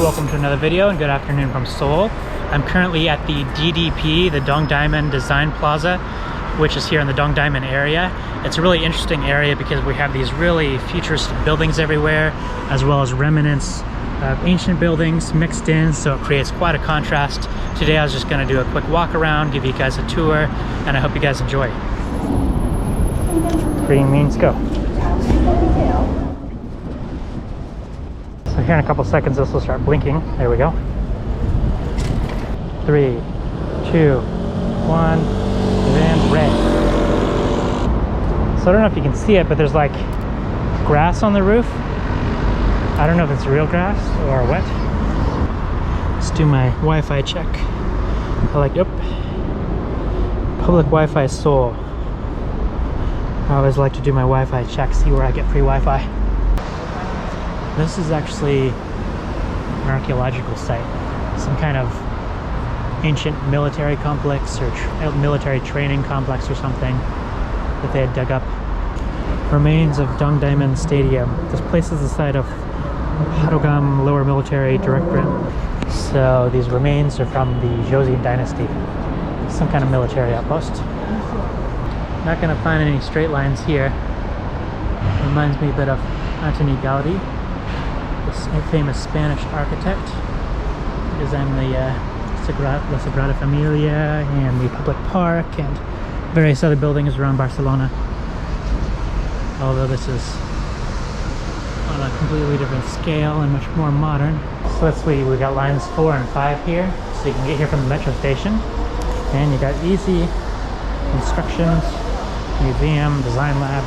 welcome to another video and good afternoon from Seoul. I'm currently at the DDP, the Dongdaemun Design Plaza, which is here in the Dongdaemun area. It's a really interesting area because we have these really futuristic buildings everywhere, as well as remnants of ancient buildings mixed in, so it creates quite a contrast. Today I was just going to do a quick walk around, give you guys a tour, and I hope you guys enjoy. Green means go. So here in a couple seconds this will start blinking. There we go. 3, 2, 1, and red. So I don't know if you can see it, but there's like grass on the roof. I don't know if it's real grass or what. Let's do my Wi-Fi check. Yep. Public Wi-Fi Seoul. I always like to do my Wi-Fi check, see where I get free Wi-Fi. This is actually an archaeological site. Some kind of ancient military complex or military training complex or something that they had dug up. Remains of Dongdaemun Stadium. This place is the site of Hadogam Lower Military Directorate. So these remains are from the Joseon Dynasty. Some kind of military outpost. Not gonna find any straight lines here. Reminds me a bit of Antoni Gaudi, this famous Spanish architect. He designed the La Sagrada Familia and the public park and various other buildings around Barcelona. Although this is on a completely different scale and much more modern. So let's see, we got lines 4 and 5 here, so you can get here from the metro station. And you got easy instructions, museum, design lab.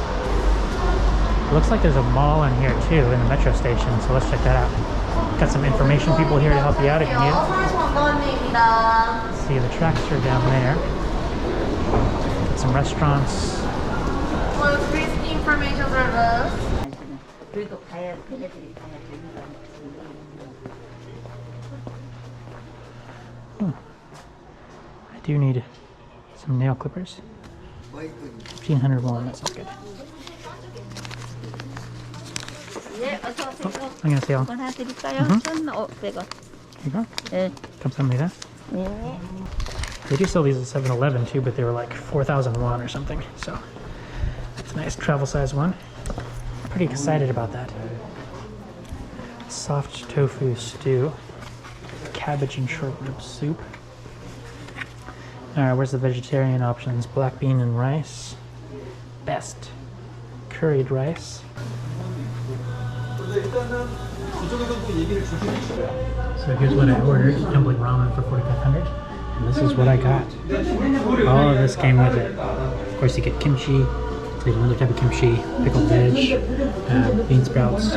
It looks like there's a mall in here too, in the metro station, so let's check that out. Got some information people here to help you out if you need it. Let's see, the tracks are down there. Got some restaurants. Futuristic information service. I do need some nail clippers. 1,500 won, that sounds good. 안녕하세요. Here you go. 감사합니다. They do sell these at 7-Eleven too, but they were like 4,000 won or something. So it's a nice travel size one. Pretty excited about that. Soft tofu stew, cabbage and short rib soup. Alright, where's the vegetarian options? Black bean and rice. Best. Curried rice. So here's what I ordered. Dumpling ramen for 4,500. And this is what I got. All of this came with it. Of course you get kimchi. So another type of kimchi. Pickled veg. Bean sprouts.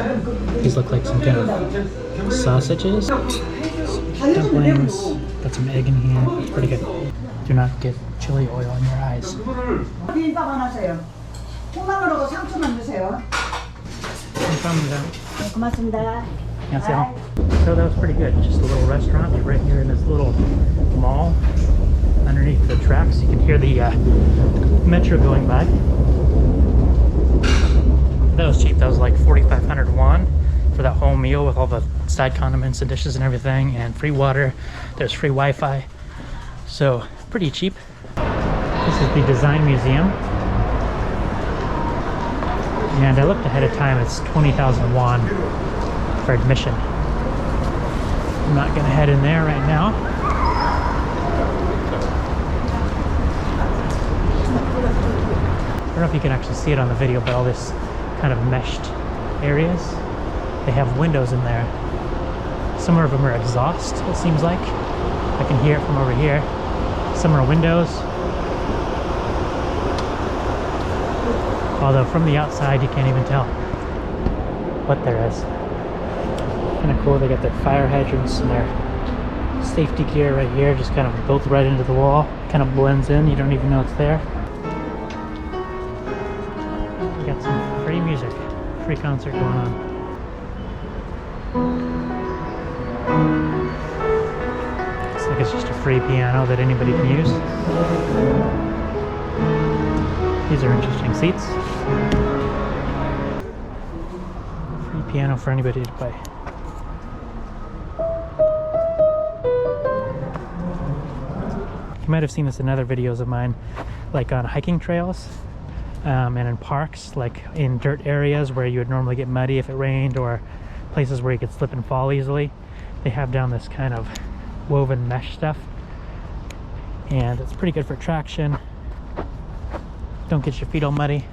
These look like some kind of sausages. Dumplings. Got some egg in here. It's pretty good. Do not get chili oil in your eyes. 안녕하세요. So that was pretty good. Just a little restaurant right here in this little mall underneath the tracks. You can hear the metro going by. That was cheap. That was like 4,500 won for that whole meal with all the side condiments and dishes and everything, and free water. There's free Wi-Fi. So pretty cheap. This is the Design Museum. And I looked ahead of time, it's 20,000 won for admission. I'm not gonna head in there right now. I don't know if you can actually see it on the video, but all this kind of meshed areas, they have windows in there. Some of them are exhaust, it seems like. I can hear it from over here. Some are windows. Although from the outside you can't even tell what there is. Kind of cool, they got their fire hydrants and their safety gear right here, just kind of built right into the wall. Kind of blends in, you don't even know it's there. We got some free music, free concert going on. Looks like it's just a free piano that anybody can use. These are interesting seats. Free piano for anybody to play. You might have seen this in other videos of mine, like on hiking trails and in parks, like in dirt areas where you would normally get muddy if it rained, or places where you could slip and fall easily. They have down this kind of woven mesh stuff, and it's pretty good for traction. Don't get your feet all muddy.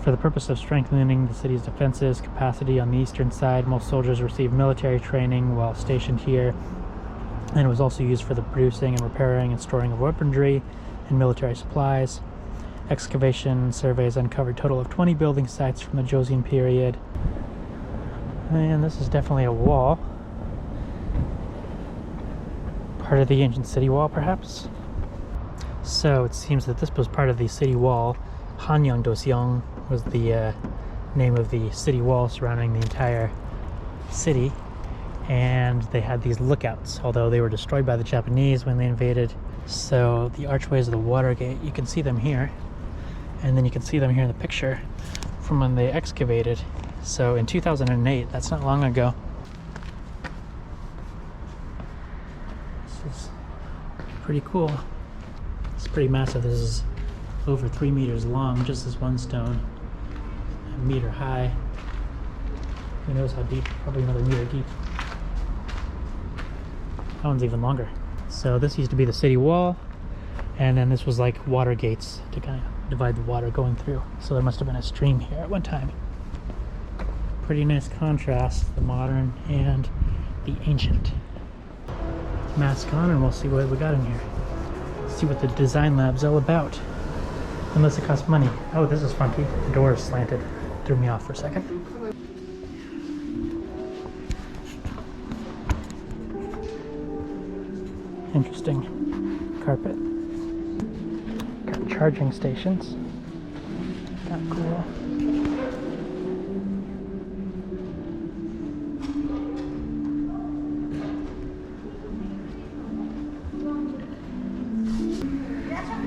For the purpose of strengthening the city's defenses capacity on the eastern side, most soldiers received military training while stationed here, and it was also used for the producing and repairing and storing of weaponry and military supplies. Excavation surveys uncovered a total of 20 building sites from the Joseon period. And this is definitely a wall. Part of the ancient city wall, perhaps? So it seems that this was part of the city wall. Hanyang-doseong was the name of the city wall surrounding the entire city. And they had these lookouts, although they were destroyed by the Japanese when they invaded. So the archways of the Watergate, you can see them here. And then you can see them here in the picture from when they excavated. So in 2008, that's not long ago. This is pretty cool. It's pretty massive. This is over 3 meters long, just this one stone. A meter high. Who knows how deep? Probably another meter deep. That one's even longer. So this used to be the city wall, and then this was like water gates to kind of divide the water going through. So there must have been a stream here at one time. Pretty nice contrast, the modern and the ancient. Mask on and we'll see what we got in here. See what the design lab's all about. Unless it costs money. Oh, this is funky. The door is slanted. Threw me off for a second. Interesting. Carpet. Got charging stations. Not cool.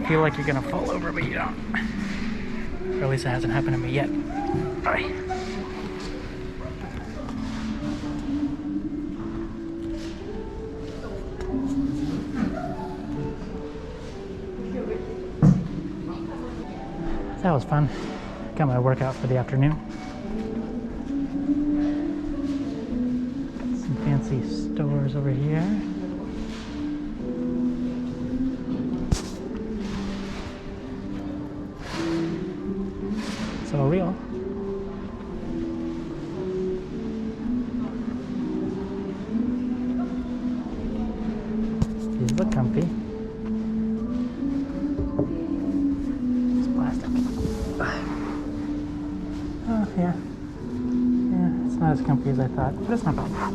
Feel like you're gonna fall over, but you don't. Or at least it hasn't happened to me yet. Alright. That was fun. Got my workout for the afternoon. Some fancy stores over here. It's all real. These look comfy. It's plastic. Oh, yeah. Yeah, it's not as comfy as I thought, but it's not bad.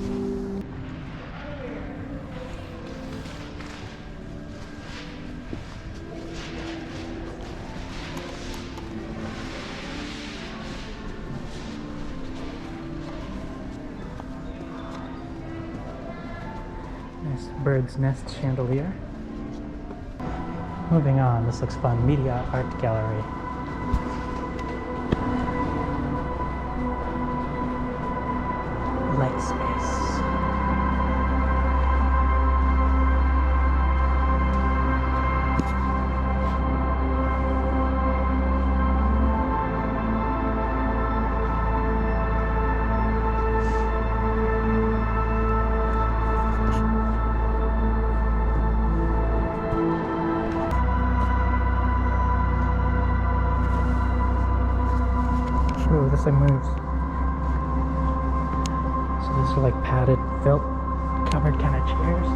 Nice bird's nest chandelier. Moving on, this looks fun. Media Art Gallery. Light space. Ooh, this thing moves. So these are like padded, felt covered kind of chairs.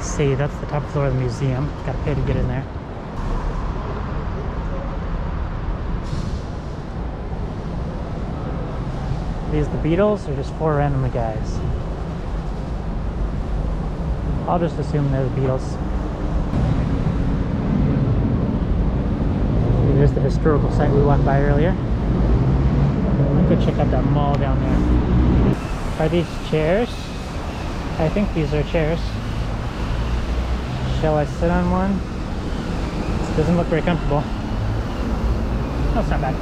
See, that's the top floor of the museum. Gotta pay to get in there. Are these the Beatles or just 4 random guys? I'll just assume they're the Beatles. There's the historical site we walked by earlier. I'm gonna check out that mall down there. Are these chairs? I think these are chairs. Shall I sit on one? Doesn't look very comfortable. No, it's not bad.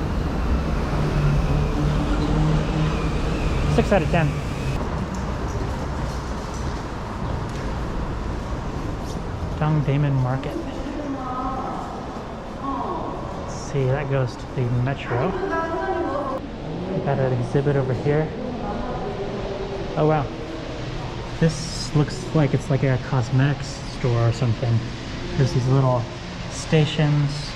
6 out of 10. Dongdaemun Market. Let's see, that goes to the metro. Got an exhibit over here. Oh wow. This looks like it's like a cosmetics store or something. There's these little stations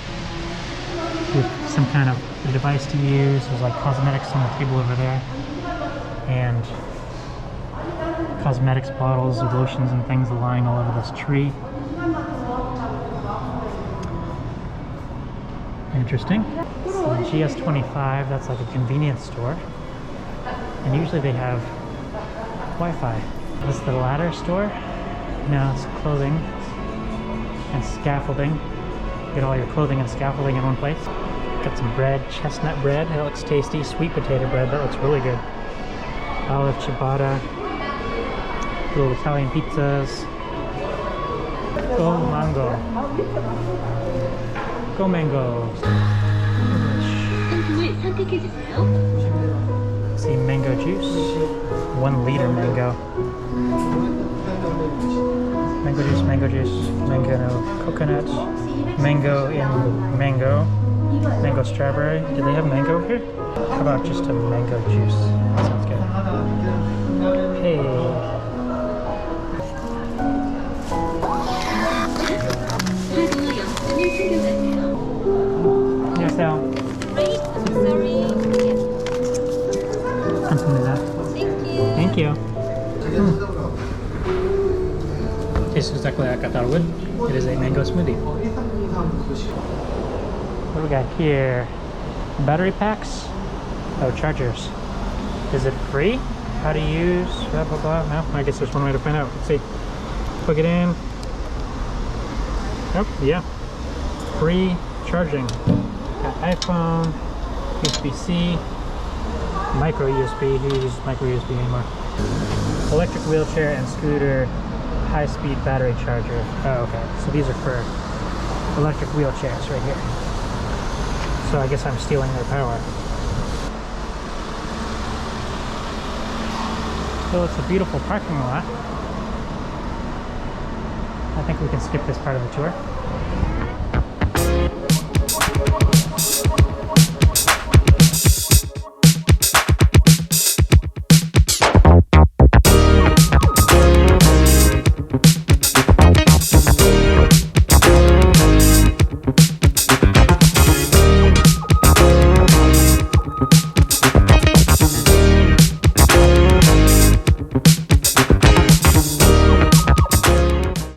with some kind of device to use. There's like cosmetics on the table over there. And cosmetics bottles with lotions and things lying all over this tree. Interesting. So GS25, that's like a convenience store. And usually they have Wi-Fi. This is the ladder store. Now it's clothing and scaffolding. Get all your clothing and scaffolding in one place. Got some bread, chestnut bread. That looks tasty. Sweet potato bread. That looks really good. Olive ciabatta. Little Italian pizzas. Go mango. Go mango. See mango juice. 1 liter mango. Mango juice, mango no coconut, mango in mango, mango strawberry. Do they have mango here? How about just a mango juice? That sounds good. Hey. 안녕하세요. 감사합니다. Thank you. Tastes exactly like I thought it would. It is a mango smoothie. What do we got here? Battery packs? Oh, chargers. Is it free? How to use? Blah, blah, blah. No, I guess there's one way to find out. Let's see. Plug it in. Oh, yeah. Free charging. Got iPhone, USB-C, micro USB. Who uses micro USB anymore? Electric wheelchair and scooter, high-speed battery charger. Oh, okay. So these are for electric wheelchairs right here. So I guess I'm stealing their power. So it's a beautiful parking lot. I think we can skip this part of the tour.